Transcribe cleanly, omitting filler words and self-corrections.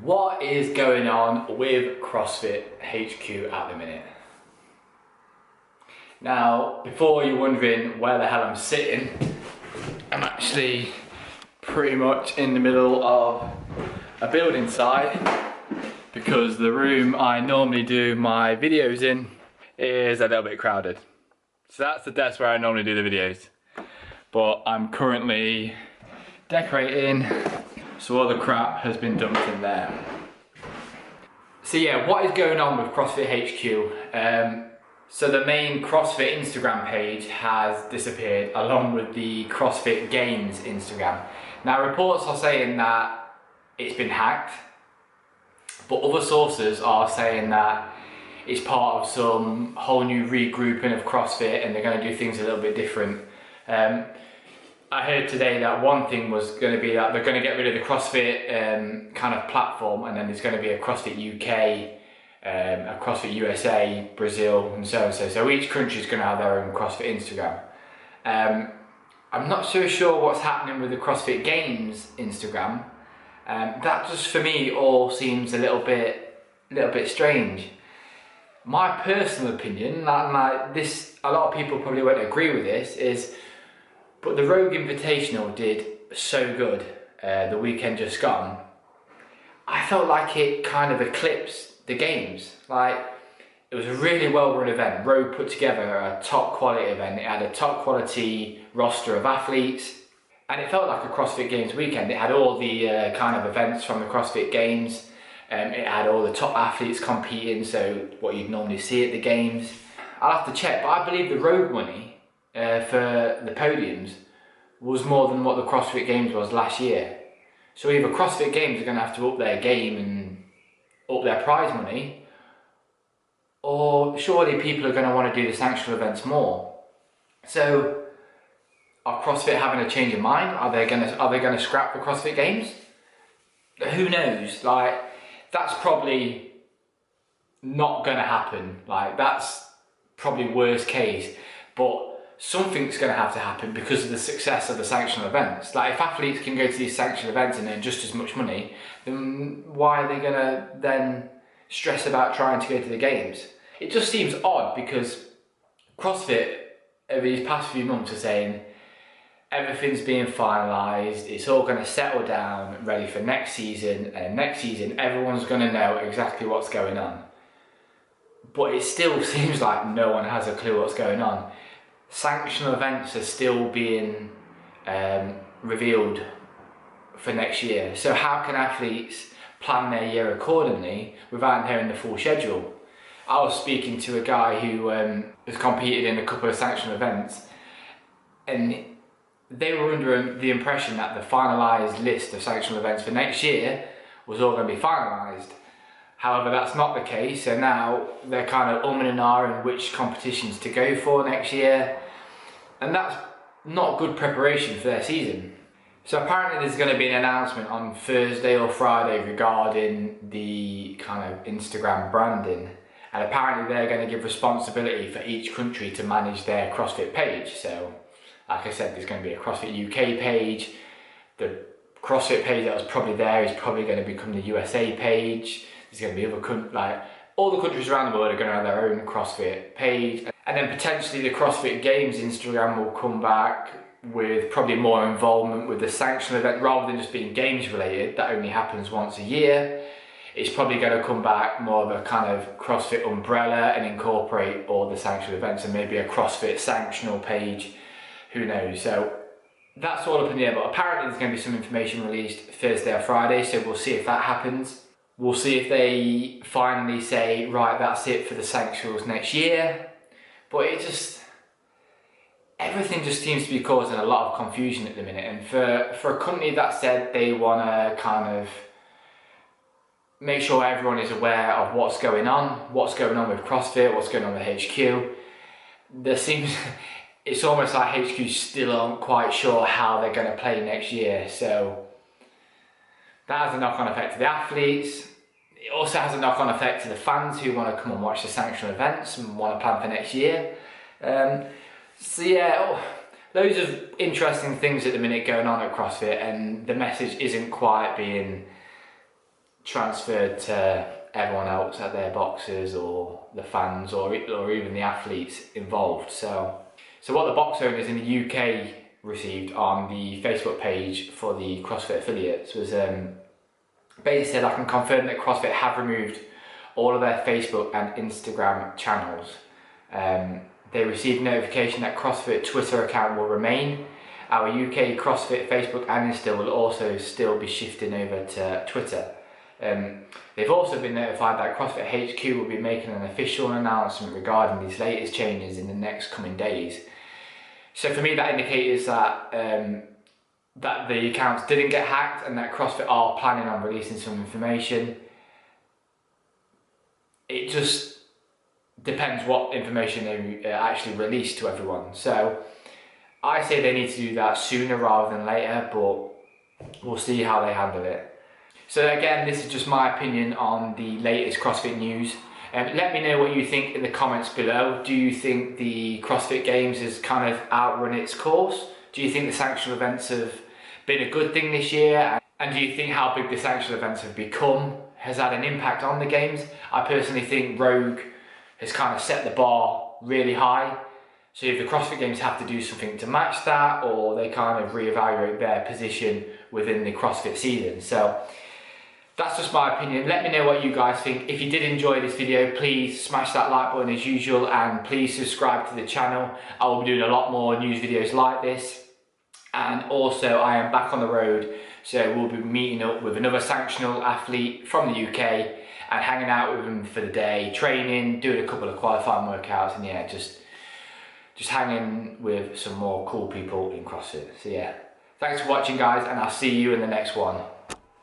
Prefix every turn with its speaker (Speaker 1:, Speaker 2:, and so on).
Speaker 1: What is going on with CrossFit HQ at the minute? Now, before you're wondering where the hell I'm sitting, I'm actually pretty much in the middle of a building site because the room I normally do my videos in is a little bit crowded. So that's the desk where I normally do the videos. But I'm currently decorating, so all the crap has been dumped in there. So yeah, what is going on with CrossFit HQ? So the main CrossFit Instagram page has disappeared along with the CrossFit Games Instagram. Now reports are saying that it's been hacked, but other sources are saying that it's part of some whole new regrouping of CrossFit and they're going to do things a little bit different. I heard today that one thing was going to be that they're going to get rid of the CrossFit kind of platform, and then there's going to be a CrossFit UK, a CrossFit USA, Brazil, and so on. So each country is going to have their own CrossFit Instagram. I'm not so sure what's happening with the CrossFit Games Instagram. That just for me all seems a little bit strange. My personal opinion, like this, a lot of people probably won't agree with this, is but the Rogue Invitational did so good the weekend just gone. I felt like it kind of eclipsed the games. Like, it was a really well run event. Rogue put together a top quality event. It had a top quality roster of athletes, and it felt like a CrossFit Games weekend. It had all the kind of events from the CrossFit Games. It had all the top athletes competing, so what you'd normally see at the games. I'll have to check, but I believe the Rogue money for the podiums was more than what the CrossFit Games was last year. So either CrossFit Games are going to have to up their game and up their prize money, or surely people are going to want to do the sanctional events more. So are CrossFit having a change of mind? Are they going to scrap the CrossFit Games? Who knows? Like, that's probably not going to happen. Like, that's probably worst case, but something's going to have to happen because of the success of the sanctional events. Like, if athletes can go to these sanctional events and earn just as much money, then why are they going to then stress about trying to go to the games? It just seems odd because CrossFit over these past few months are saying everything's being finalised, it's all going to settle down, ready for next season, and next season everyone's going to know exactly what's going on. But it still seems like no one has a clue what's going on. Sanctional events are still being revealed for next year. So how can athletes plan their year accordingly without knowing the full schedule? I was speaking to a guy who has competed in a couple of sanctional events, and they were under the impression that the finalised list of sanctional events for next year was all going to be finalised. However, that's not the case, so now they're kind of umming and ahhing which competitions to go for next year, and that's not good preparation for their season. So apparently there's going to be an announcement on Thursday or Friday regarding the kind of Instagram branding, and apparently they're going to give responsibility for each country to manage their CrossFit page. So, like I said, there's going to be a CrossFit UK page. The CrossFit page that was probably there is probably going to become the USA page. There's going to be other like all the countries around the world are going to have their own CrossFit page, and then potentially the CrossFit Games Instagram will come back with probably more involvement with the sanctional event rather than just being games related. That only happens once a year. It's probably going to come back more of a kind of CrossFit umbrella and incorporate all the sanctional events, and maybe a CrossFit sanctional page. Who knows? So that's all up in the air, but apparently there's going to be some information released Thursday or Friday, so we'll see if that happens. We'll see if they finally say, right, that's it for the sanctionals next year. But everything just seems to be causing a lot of confusion at the minute. And for a company that said they want to kind of make sure everyone is aware of what's going on with CrossFit, what's going on with HQ, it's almost like HQ still aren't quite sure how they're going to play next year. So that has a knock-on effect to the athletes. It also has a knock-on effect to the fans who want to come and watch the sanctional events and want to plan for next year. So yeah, loads of interesting things at the minute going on at CrossFit, and the message isn't quite being transferred to everyone else at their boxes, or the fans, or even the athletes involved. So what the box owners in the UK received on the Facebook page for the CrossFit affiliates was basically said, I can confirm that CrossFit have removed all of their Facebook and Instagram channels. They received notification that CrossFit Twitter account will remain. Our UK CrossFit Facebook and Insta will also still be shifting over to Twitter. They've also been notified that CrossFit HQ will be making an official announcement regarding these latest changes in the next coming days. So for me, that indicates that that the accounts didn't get hacked and that CrossFit are planning on releasing some information. It just depends what information they actually release to everyone. So I say they need to do that sooner rather than later, but we'll see how they handle it. So again, this is just my opinion on the latest CrossFit news. Let me know what you think in the comments below. Do you think the CrossFit Games has kind of outrun its course? Do you think the sanctional events have been a good thing this year? And do you think how big the sanctional events have become has had an impact on the games? I personally think Rogue has kind of set the bar really high. So if the CrossFit Games have to do something to match that, or they kind of reevaluate their position within the CrossFit season. So that's just my opinion. Let me know what you guys think. If you did enjoy this video, please smash that like button as usual, and please subscribe to the channel. I will be doing a lot more news videos like this. And also I am back on the road, so we'll be meeting up with another sanctional athlete from the UK and hanging out with him for the day, training, doing a couple of qualifying workouts, and yeah, just hanging with some more cool people in CrossFit. So yeah, thanks for watching guys, and I'll see you in the next one.